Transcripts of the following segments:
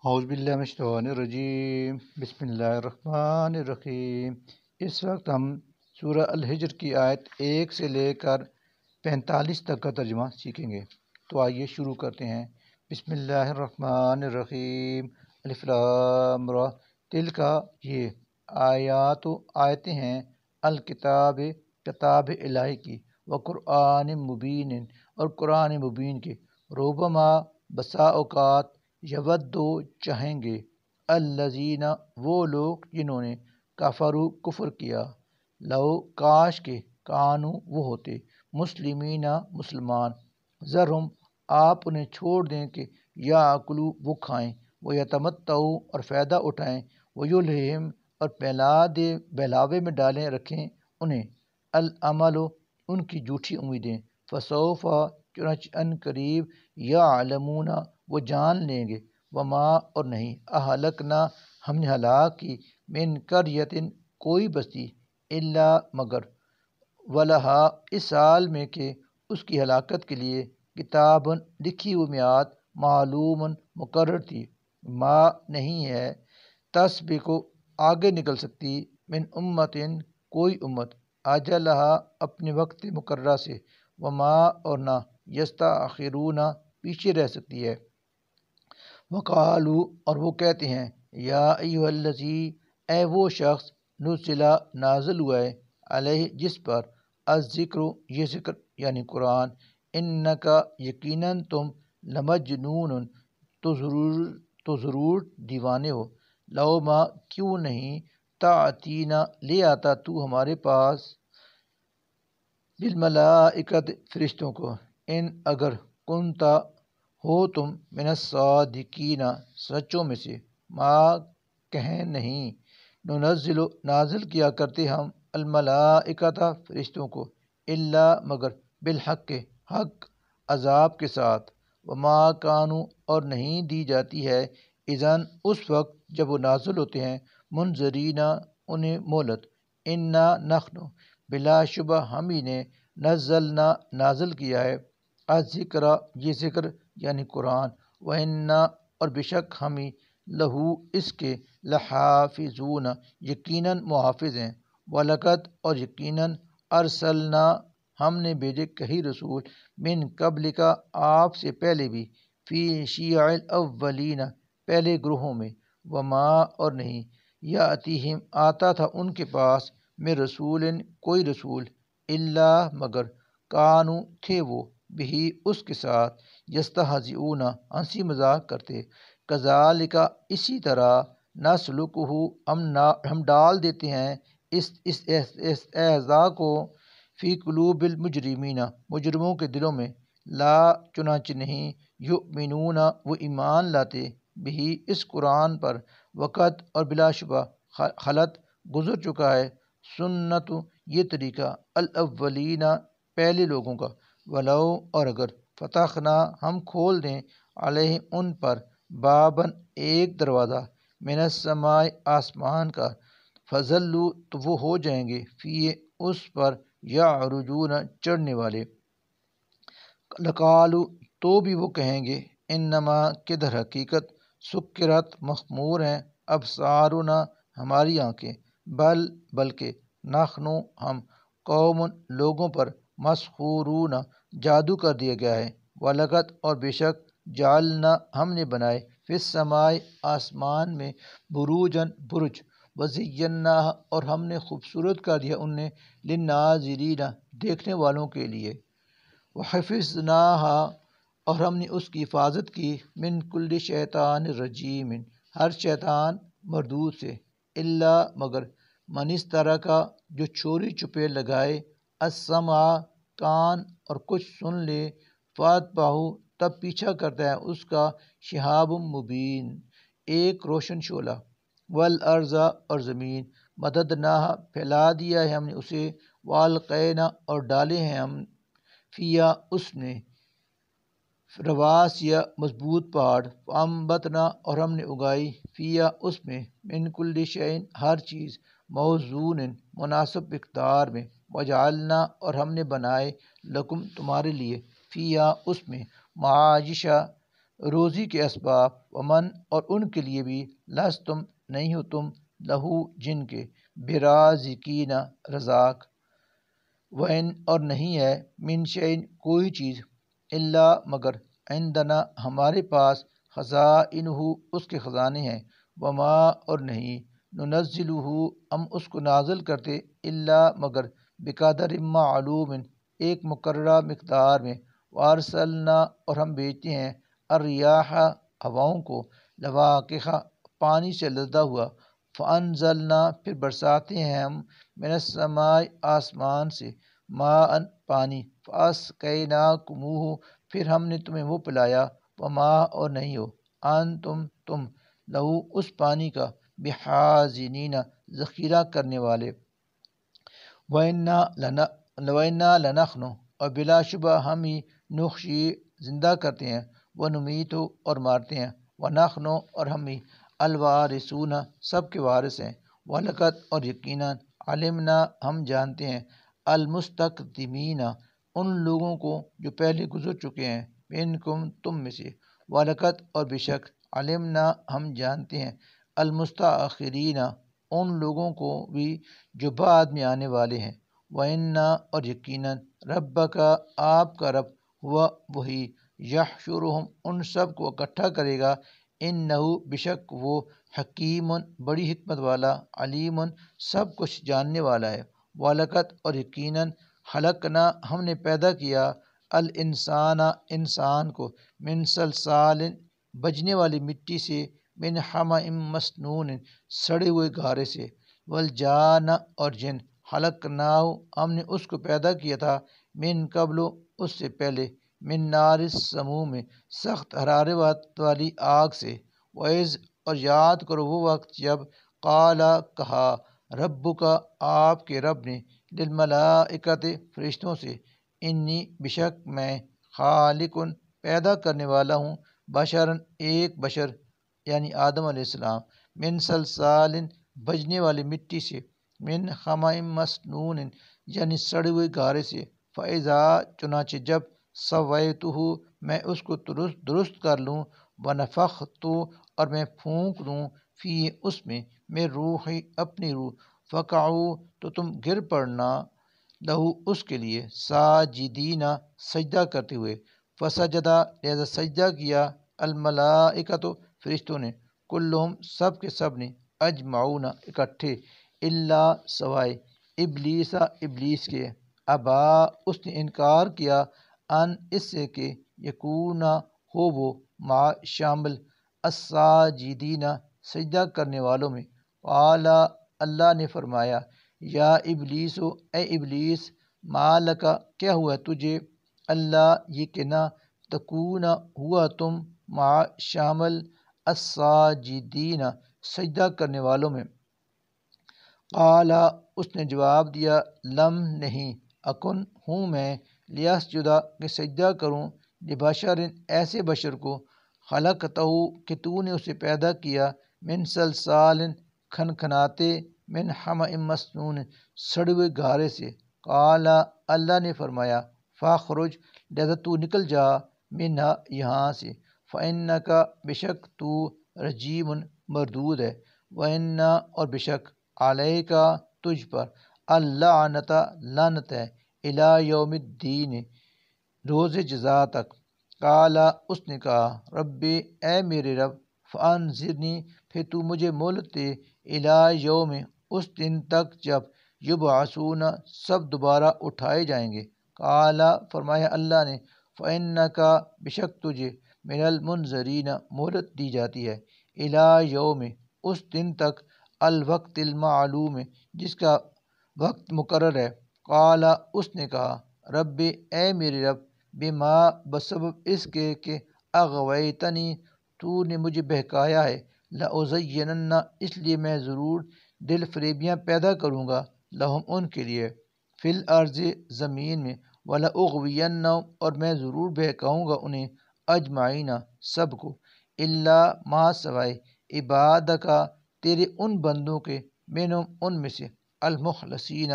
اعوذ باللہ من الشیطان الرجیم بسم اللہ الرحمن الرحیم۔ اس وقت ہم سورہ الحجر کی آیت 1 سے لے کر 45 تک کا ترجمہ سیکھیں گے۔ تو آئیے شروع کرتے ہیں۔ بسم اللہ الرحمن الرحیم۔ الف لام را تلک یہ آیات و آیتیں ہیں الکتاب کتاب الہی کی و قرآن مبین اور قرآن مبین کے ربما بسا اوقات یودو چاہیں گے الذین وہ لوگ جنہوں نے کفروا کفر کیا لو کاش کے کانو وہ ہوتے مسلمین مسلمان ذرہم آپ انہیں چھوڑ دیں کہ یاکلوا وہ کھائیں وہ یتمتعوا اور فائدہ اٹھائیں ویلہم اور بہلاوے میں ڈالیں رکھیں انہیں العمل ان کی جھوٹی امیدیں فسوف چنانچہ ان قریب یعلمون وہ جان لیں گے وما اور نہیں اہلکنا ہم نے ہلاک کی من قریۃ کوئی بستی الا مگر ولہا اس حال میں کہ اس کی ہلاکت کے لیے کتاب لکھی ہوئی میعاد معلوم مقرر تھی ما نہیں ہے تسبق آگے نکل سکتی من امت کوئی امت اجلہا اپنے وقت مقررہ سے وما اور نہ یستاخرون پیچھے رہ سکتی ہے وقالو اور وہ کہتے ہیں یا ایھا الذی اے وہ شخص نزل نازل ہوا ہے علیہ جس پر الذکر یہ ذکر یعنی قرآن انکا یقیناً تم لمجنون تو ضرور دیوانے ہو لو ما کیوں نہیں تعتینا لے آتا تو ہمارے پاس بالملائکۃ فرشتوں کو ان اگر کنتا ہو تم من الصادقین سچوں میں سے ما کہیں نہیں ننزل نازل کیا کرتے ہم الملائکۃ فرشتوں کو الا مگر بالحق حق عذاب کے ساتھ وما کانوا اور نہیں دی جاتی ہے اذن اس وقت جب وہ نازل ہوتے ہیں منذرین انہیں مہلت انا نحن بلا شبہ ہم ہی نے نزلنا نازل کیا ہے الذکر یہ ذکر یعنی قرآن وَإِنَّا اور بے شک ہم ہی لہو اس کے لحافظون یقیناً محافظ ہیں وَلَقَدْ اور یقیناً ارسلنا ہم نے بھیجے کئی رسول من قبل کا آپ سے پہلے بھی فی شیع الاولین پہلے گروہوں میں وما اور نہیں یاتیہم آتا تھا ان کے پاس میں رسول کوئی رسول الا مگر کانو تھے وہ بھی اس کے ساتھ یستہزئون ہنسی مذاق کرتے کذالک اسی طرح نسلکہ ہم ڈال دیتے ہیں اس استہزاء کو فی قلوب المجرمین مجرموں کے دلوں میں لا چنانچہ نہیں یؤمنون وہ ایمان لاتے بھی اس قرآن پر وقت اور بلا شبہ خلط گزر چکا ہے سنت یہ طریقہ الاولین پہلے لوگوں کا ولو اور اگر فتحنا ہم کھول دیں علیہ ان پر بابن ایک دروازہ من السماء آسمان کا فظلوا تو وہ ہو جائیں گے فی اس پر یعرجون چڑھنے والے لقالوا تو بھی وہ کہیں گے انما کدھر حقیقت سکرت مخمور ہیں ابصارنا ہماری آنکھیں بلکہ نحنو ہم قوم لوگوں پر مسحورون جادو کر دیا گیا ہے وَلَقَدْ اور بے شک جعلنا ہم نے بنائے فی السماء آسمان میں بروجن برج وزیناها اور ہم نے خوبصورت کر دیا انہیں للناظرین دیکھنے والوں کے لیے وحفظناها اور ہم نے اس کی حفاظت کی من کل شیطان رجیم ہر شیطان مردود سے الا مگر من استرکا جو چوری چھپے لگائے السمع کان اور کچھ سن لے فاتبعہ تب پیچھا کرتا ہے اس کا شہاب مبین ایک روشن شعلہ والارض اور زمین مددناها پھیلا دیا ہے ہم نے اسے والقینا اور ڈالے ہیں ہم فیا اس نے رواسیا مضبوط پہاڑ فانبتنا اور ہم نے اگائی فیا اس میں من کل شیء ہر چیز موزون مناسب مقدار میں وجعلنا اور ہم نے بنائے لکم تمہارے لیے فیا اس میں معاشہ روزی کے اسباب، ومن اور ان کے لیے بھی، لستم نہیں ہو تم، لہو جن کے، برازقین رزاق، وَإِنْ اور نہیں ہے، من شیء کوئی چیز، الا مگر، عندنا ہمارے پاس، خزائنہ اس کے خزانے ہیں، وما اور نہیں، ننزلہ ہم اس کو نازل کرتے، الا مگر، بقدر معلوم ایک مقررہ مقدار میں، وارسلنا اور ہم بھیجتے ہیں، الریاح ہواؤں کو، لواقح پانی سے لدا ہوا، فانزلنا پھر برساتے ہیں ہم، من السماء آسمان سے، ماء پانی، فاسقیناکموہ پھر ہم نے تمہیں وہ پلایا، وما اور نہیں ہو، تم لہو اس پانی کا، بحازنین ذخیرہ کرنے والے، وَإِنَّا لَنَحْنُ اور بلا شبہ ہم ہی، نحشی زندہ کرتے ہیں، وَنُمِیتُ اور مارتے ہیں، وَنَحْنُ اور ہم ہی، الوارثون سب کے وارث ہیں، وَلَقَدْ اور یقیناً، علمنا ہم جانتے ہیں، المستقدمین ان لوگوں کو جو پہلے گزر چکے ہیں، منکم تم میں سے، وَلَقَدْ اور بے شک، علمنا ہم جانتے ہیں، المستاخرین ان لوگوں کو بھی جو بعد میں آنے والے ہیں، وَإِنَّا اور یقیناً، ربک آپ کا رب، ہوا وہی، یحشرہم ان سب کو اکٹھا کرے گا، انہو بشک وہ، حکیم بڑی حکمت والا، علیم سب کچھ جاننے والا ہے، وَلَقَدْ اور یقیناً، خلقنا ہم نے پیدا کیا، الانسان انسان کو، من صلصال بجنے والی مٹی سے، من حمأ مسنون سڑے ہوئے گارے سے، والجان اور جن، خلقناہ ہم نے اس کو پیدا کیا تھا، من قبل اس سے پہلے، من نار السموم سخت حرارت والی آگ سے، وَإِذْ اور یاد کرو وہ وقت جب، قالا کہا، ربک آپ کے رب نے، للملائکۃ فرشتوں سے، انی بشک میں، خالق پیدا کرنے والا ہوں، بشرن ایک بشر یعنی آدم علیہ السلام، من صلصال بجنے والی مٹی سے، من حمأ مسنون یعنی سڑے ہوئے گارے سے، فَإِذَا چنانچہ جب، سویتہ میں اس کو درست کر لوں، ونفخت اور میں پھونک دوں، فی اس میں، میں روحی اپنی روح، فقعوا تو تم گر پڑنا، لہو اس کے لیے، ساجدین سجدہ کرتے ہوئے، فسجدہ لہذا سجدہ کیا، الملائکۃ فرشتوں نے، کلہم سب کے سب نے، اجمعون اکٹھے، الا سوائے، ابلیس ابلیس کے، ابا اس نے انکار کیا، ان اس سے کہ، یکون ہو وہ، مع شامل، الساجدین سجدہ کرنے والوں میں، قال اللہ نے فرمایا، یا ابلیس اے ابلیس، ما لک کیا ہوا تجھے، اللہ یہ کہ نہ، تکون ہوا تم، مع شامل، الساجدین سجدہ کرنے والوں میں، قال اس نے جواب دیا، لم نہیں، اکن ہوں میں، لیسجدا کہ سجدہ کروں، لبشر ایسے بشر کو، خلقتہ کہ تو نے اسے پیدا کیا، من صلصال کھنکھناتے، من حمأ مسنون سڑے ہوئے گارے سے، قال اللہ نے فرمایا، فاخرج لہذا تو نکل جا، منہا یہاں سے، فإنک بشک تو، رجیم مردود ہے، وإن اور بشک، علیک تجھ پر، اللعنۃ لعنت ہے، الی یوم الدین روز جزا تک، قال اس نے کہا، ربی اے میرے رب، فانظرنی پھر تو مجھے مہلت دے، الی یوم اس دن تک جب، یبعثون سب دوبارہ اٹھائے جائیں گے، قال فرمایا اللہ نے، فإنک بشک تجھے، من المنظرین مہلت دی جاتی ہے، الی یوم اس دن تک، الوقت المعلوم جس کا وقت مقرر ہے، قال اس نے کہا، رب اے میرے رب، بما بسبب اس کے کہ، اغویتنی تو نے مجھے بہکایا ہے، لأزینن اس لیے میں ضرور دل فریبیاں پیدا کروں گا، لہم ان کے لیے، فی الارض زمین میں، ولأغوینہم اور میں ضرور بہکاؤں گا انہیں، اجمعین سب کو، الا ما سوائے، عبادک تیرے ان بندوں کے، منہم ان میں سے، المخلصین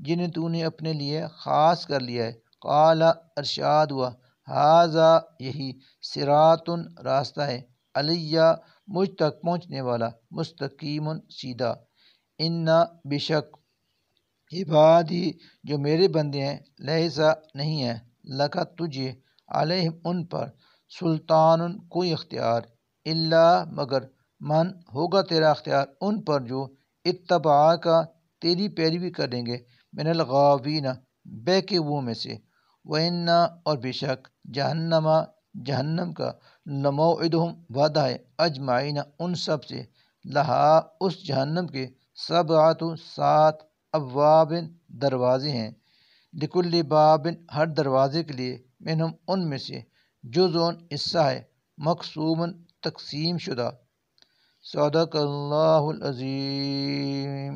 جنہیں تو نے اپنے لیے خاص کر لیا ہے، قال ارشاد ہوا، ھذا یہی صراط راستہ ہے، علیہ مجھ تک پہنچنے والا، مستقیم سیدھا، ان بشک عبادی جو میرے بندے ہیں، لیسا نہیں ہے، لکا تجھے، علیہم ان پر، سلطان کوئی اختیار، الا مگر، من ہوگا تیرا اختیار ان پر جو اتباع کا تیری پیروی کریں گے، من الغاوین بہکے وہ میں سے، وَإِنَّ اور بے شک، جہنم کا، لموعدہم وعدہ ہے، اجمعین ان سب سے، لہا اس جہنم کے، سبعۃ سات، ابواب دروازے ہیں، لکل باب ہر دروازے کے لیے، منہم ان میں سے، جزء حصہ ہے، مقسوم تقسیم شدہ۔ صدق اللہ العظیم۔